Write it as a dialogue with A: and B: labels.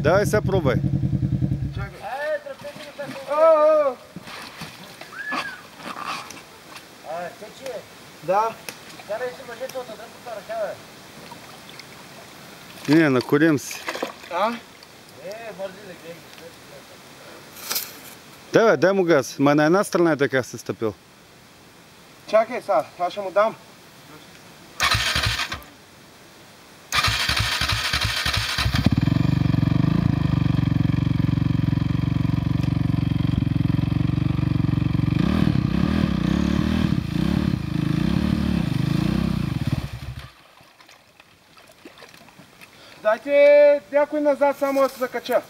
A: Давай се пробвай.
B: Чакай.
C: Тече.
B: Да.
C: Карай си мъжете от надръпната ръка, бе.
A: Не, на корем си.
C: Мързи да гледай.
A: Давай, дай му газ. Ма на една страна е така се стъпил.
B: Чакай сега, това ще му дам. Дайте някой назад, само да се закача.